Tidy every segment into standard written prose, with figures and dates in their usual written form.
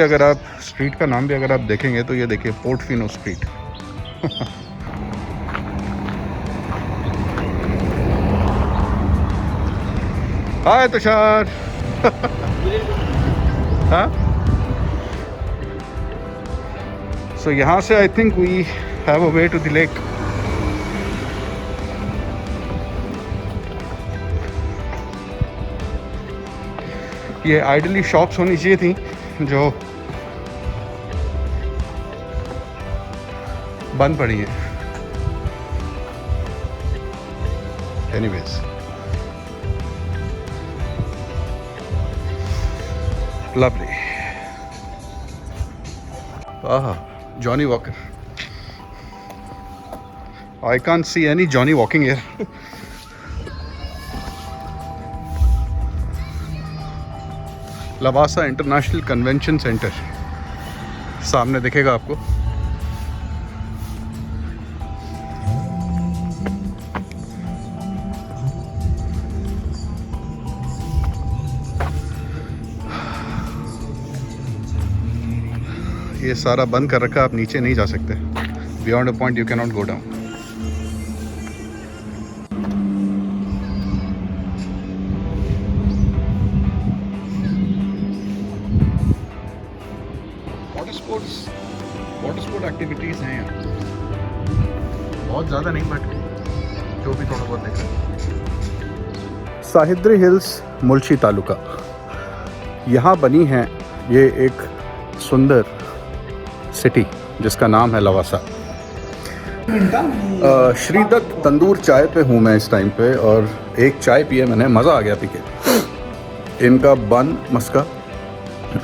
पे अगर आप स्ट्रीट का नाम भी अगर आप देखेंगे तो ये देखिए पोर्टोफिनो स्ट्रीट। हाय तुषार। हाँ, सो यहाँ से I think we have a way to the lake. ये आइडली शॉप्स होनी चाहिए थी जो बंद पड़ी है। Anyways, lovely. Aha, Johnnie Walker. I can't see any Johnny walking here. Lavasa International Convention Centre सामने दिखेगा आपको। ये सारा बंद कर रखा, आप नीचे नहीं जा सकते। Beyond a point you can not go down. Water sport activities हैं यहाँ, बहुत ज़्यादा नहीं बट जो भी थोड़ा बहुत देख रहे। साहिद्री हिल्स, मुल्शी तालुका, यहाँ बनी है ये एक सुंदर सिटी जिसका नाम है लवासा। श्रीदत्त तंदूर चाय पे हूँ मैं इस टाइम पे, और एक चाय पिए मैंने, मज़ा आ गया पी के। इनका बन मस्का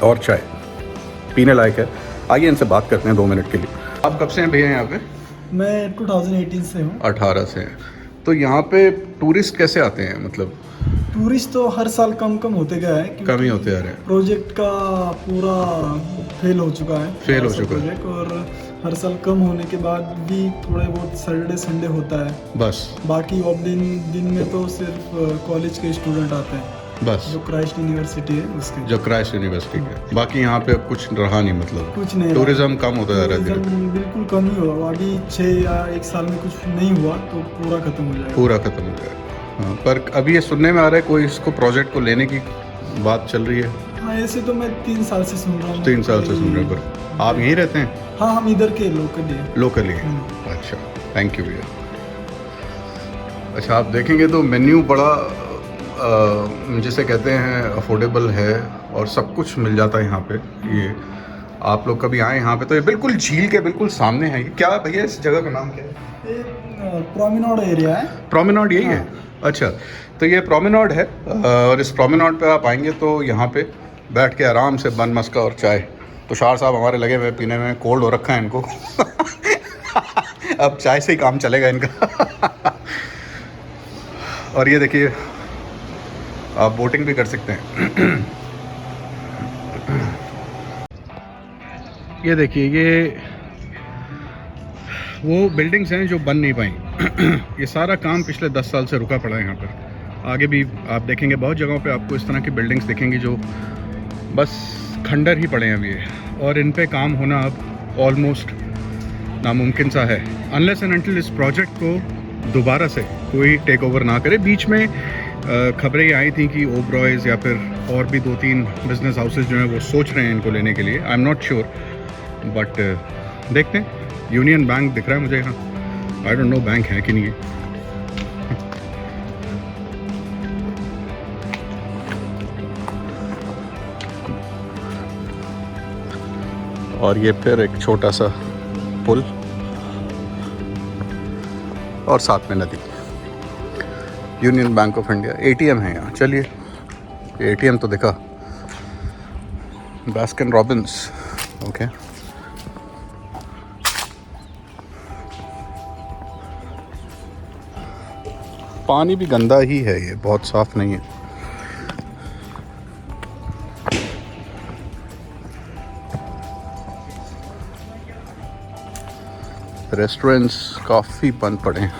और चाय पीने लायक है। आइए इनसे बात करते हैं 2 मिनट के लिए। आप कब से हैं भैया यहाँ पे? मैं 2018 से हूँ। 18 से हैं। तो यहाँ पे टूरिस्ट कैसे आते हैं? मतलब टूरिस्ट तो हर साल कम होते गया है, कम ही होते आ रहे हैं। प्रोजेक्ट का पूरा फेल हो चुका है। प्रोजेक्ट, और हर साल कम होने के बाद भी थोड़े बहुत सैटरडे संडे होता है बस। बाकी ऑफ दिन में तो सिर्फ कॉलेज के स्टूडेंट आते हैं बस, जो क्राइस्ट यूनिवर्सिटी है उसके। जो क्राइस्ट यूनिवर्सिटी है। बाकी यहाँ पे कुछ रहा नहीं, मतलब कुछ नहीं, टूरिज्म कम होता जा रहा है। बिल्कुल कम ही हुआ। अभी 6 या 1 साल में कुछ नहीं हुआ तो पूरा खत्म हो जाएगा। पूरा खत्म हो जाएगा। हाँ, पर अभी ये सुनने में आ रहा है कोई इसको प्रोजेक्ट को लेने की बात चल रही है। हाँ, ऐसे तो मैं 3 साल से सुन रहा हूँ। 3 साल से सुन रहे हैं। पर आप यहीं रहते हैं? हाँ, हम इधर के लोकली हैं। अच्छा, थैंक यू भैया। अच्छा, आप देखेंगे तो मेन्यू बड़ा जिसे कहते हैं अफोर्डेबल है, और सब कुछ मिल जाता है यहाँ पे। ये आप लोग कभी आए यहाँ पे तो ये बिल्कुल झील के बिल्कुल सामने है। ये क्या भैया, इस जगह का नाम क्या है? ये प्रोमेनाड एरिया है। प्रोमेनाड यही है? अच्छा, तो ये प्रोमेनाड है, और इस प्रोमेनाड पे आप आएंगे तो यहाँ पे बैठ के आराम से बन मस्का और चाय। तुषार साहब हमारे लगे हुए पीने में, कोल्ड हो रखा है इनको। अब चाय से ही काम चलेगा इनका। और ये देखिए, आप बोटिंग भी कर सकते हैं। ये देखिए, ये वो बिल्डिंग्स हैं जो बन नहीं पाई। ये सारा काम पिछले 10 साल से रुका पड़ा है यहाँ पर। आगे भी आप देखेंगे बहुत जगहों पे आपको इस तरह की बिल्डिंग्स दिखेंगी जो बस खंडर ही पड़े हैं अभी, और इन पे काम होना अब ऑलमोस्ट नामुमकिन सा है, अनलेस एंड अनटिल इस प्रोजेक्ट को दोबारा से कोई टेक ओवर ना करे। बीच में खबरें ये आई थी कि ओबरॉयज़ या फिर और भी 2-3 बिजनेस हाउसेज जो हैं वो सोच रहे हैं इनको लेने के लिए। I am not sure, but देखते हैं। यूनियन बैंक दिख रहा है मुझे यहाँ, आई डोंट नो बैंक है कि नहीं है। और ये फिर एक छोटा सा पुल और साथ में नदी। Union bank of India, ATM है यहाँ। चलिए, एटीएम तो दिखा, बास्किन रॉबिन्स। ओके, पानी भी गंदा ही है, ये बहुत साफ नहीं है। रेस्टोरेंट्स काफ़ी बंद पड़े हैं।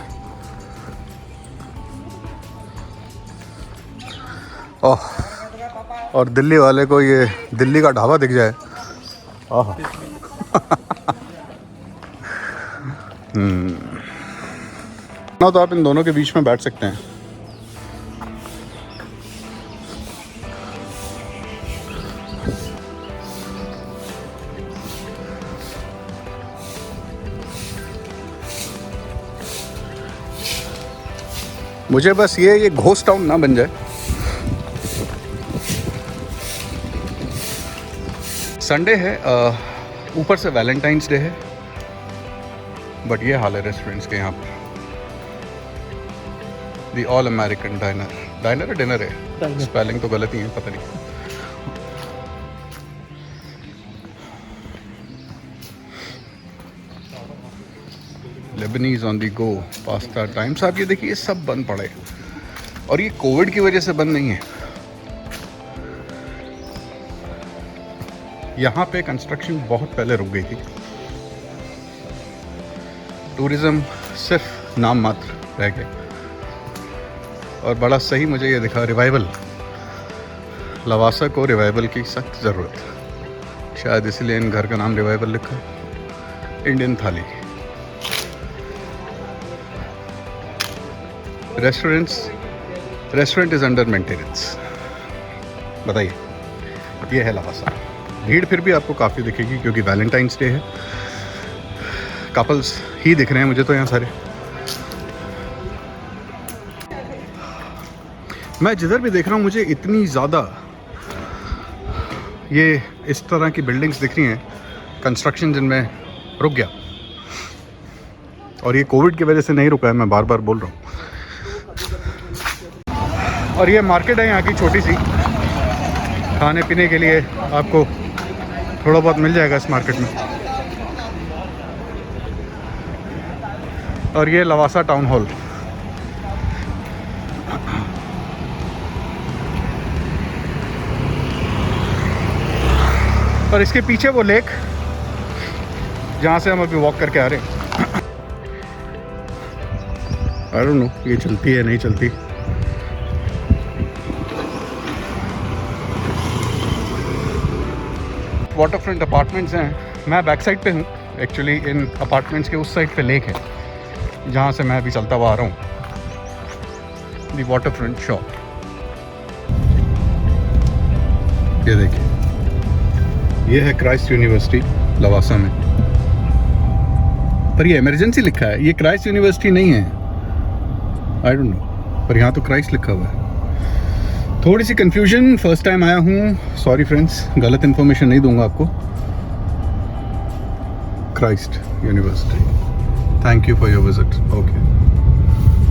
ओह, और दिल्ली वाले को ये दिल्ली का ढाबा दिख जाए आहा ना तो आप इन दोनों के बीच में बैठ सकते हैं। मुझे बस ये घोस्ट टाउन ना बन जाए। संडे है, ऊपर से वैलेंटाइंस डे है, बट ये हाल है रेस्टोरेंट्स के यहाँ पर। The all American dinar, dinar है डिनर है, स्पेलिंग तो गलत ही है, पता नहीं। Lebanese on the go, pasta times. आप ये देखिए सब बंद पड़े, और ये कोविड की वजह से बंद नहीं है। यहाँ पे कंस्ट्रक्शन बहुत पहले रुक गई थी। टूरिज्म सिर्फ नाम मात्र रह गए, और बड़ा सही मुझे ये दिखा रिवाइवल। लवासा को रिवाइवल की सख्त ज़रूरत है, शायद इसलिए इन घर का नाम रिवाइवल लिखा है। इंडियन थाली, रेस्टोरेंट इज़ अंडर मेंटेनेंस। बताइए, ये है लवासा। भीड़ फिर भी आपको काफ़ी दिखेगी क्योंकि वैलेंटाइंस डे है। कपल्स ही दिख रहे हैं मुझे तो यहाँ सारे। मैं जिधर भी देख रहा हूँ मुझे इतनी ज़्यादा ये इस तरह की बिल्डिंग्स दिख रही हैं, कंस्ट्रक्शन जिनमें रुक गया। और ये कोविड की वजह से नहीं रुका है, मैं बार बार बोल रहा हूँ। और ये मार्केट है यहाँ की छोटी सी, खाने पीने के लिए आपको थोड़ा बहुत मिल जाएगा इस मार्केट में। और ये लवासा टाउन हॉल। और इसके पीछे वो लेक जहाँ से हम अभी वॉक करके आ रहे हैं। आई डोंट नो ये चलती है नहीं चलती। वाटर फ्रंट अपार्टमेंट्स हैं। मैं बैक साइड पे हूँ एक्चुअली। इन अपार्टमेंट्स के उस साइड पे लेक है जहाँ से मैं अभी चलता हुआ आ रहा हूँ। दी वाटर फ्रंट शॉप, ये देखिए, ये है क्राइस्ट यूनिवर्सिटी लवासा में। पर ये इमरजेंसी लिखा है, ये क्राइस्ट यूनिवर्सिटी नहीं है। आई डोंट नो, पर यहाँ तो क्राइस्ट लिखा हुआ है। थोड़ी सी कंफ्यूजन, फर्स्ट टाइम आया हूँ, सॉरी फ्रेंड्स, गलत इन्फॉर्मेशन नहीं दूंगा आपको। Christ University, thank you for your visit. Okay,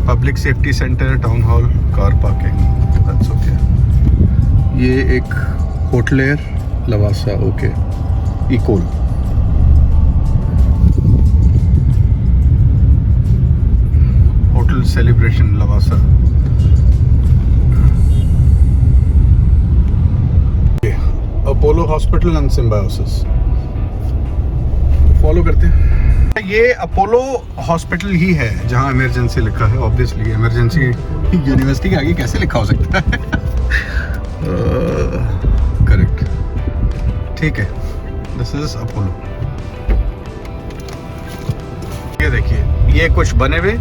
public safety centre, town hall, car parking, that's okay. ये एक hotelier Lavasa, okay, Ecole. Hotel celebration Lavasa. Apollo Hospital and Symbiosis follow करते हैं। ये अपोलो हॉस्पिटल ही है जहाँ इमरजेंसी लिखा है। ऑब्वियसली इमरजेंसी यूनिवर्सिटी के आगे कैसे लिखा हो सकता है। करेक्ट, ठीक है, दिस इज अपोलो। ये देखिए, ये कुछ बने हुए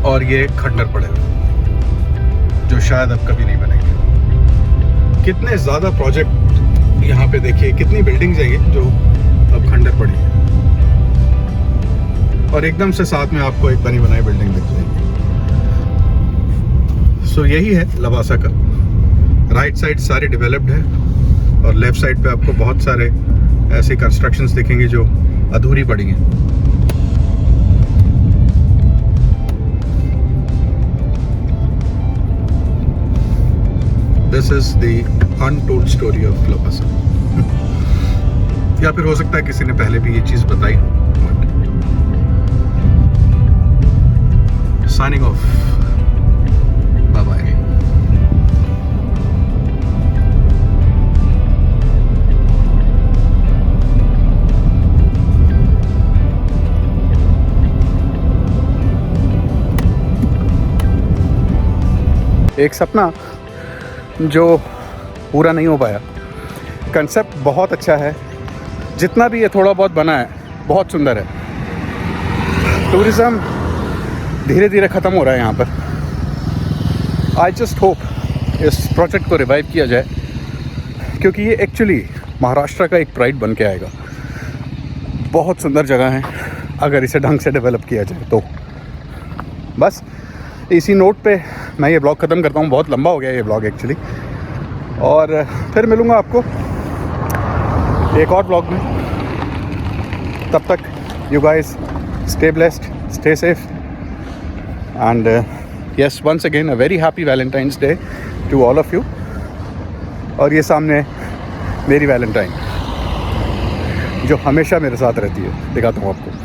और ये खंडर पड़े हुए जो शायद अब कभी नहीं बनेंगे। कितने ज़्यादा प्रोजेक्ट यहाँ पे देखिए, कितनी बिल्डिंग्स है ये जो अब खंडर पड़ी है। और एकदम से साथ में आपको एक बनी बनाई बिल्डिंग दिख जाएगी। सो यही है लवासा का। राइट साइड सारी डेवलप्ड है और लेफ्ट साइड पे आपको बहुत सारे ऐसे कंस्ट्रक्शंस दिखेंगे जो अधूरी पड़ी हैं। This is the untold story of Lavasa. या फिर हो सकता है किसी ने पहले भी ये चीज बताई। Signing off, bye bye. एक सपना जो पूरा नहीं हो पाया। कंसेप्ट बहुत अच्छा है, जितना भी ये थोड़ा बहुत बना है बहुत सुंदर है। टूरिज़्म धीरे धीरे ख़त्म हो रहा है यहाँ पर। आई जस्ट होप इस प्रोजेक्ट को रिवाइव किया जाए, क्योंकि ये एक्चुअली महाराष्ट्र का एक प्राइड बन के आएगा। बहुत सुंदर जगह है अगर इसे ढंग से डेवलप किया जाए तो। बस इसी नोट पे मैं ये ब्लॉग ख़त्म करता हूँ। बहुत लंबा हो गया ये ब्लॉग एक्चुअली, और फिर मिलूँगा आपको एक और ब्लॉग में। तब तक you guys stay blessed, stay safe, and yes, once again a very happy Valentine's Day to all of you. और ये सामने मेरी वैलेंटाइन जो हमेशा मेरे साथ रहती है, दिखाता हूँ आपको।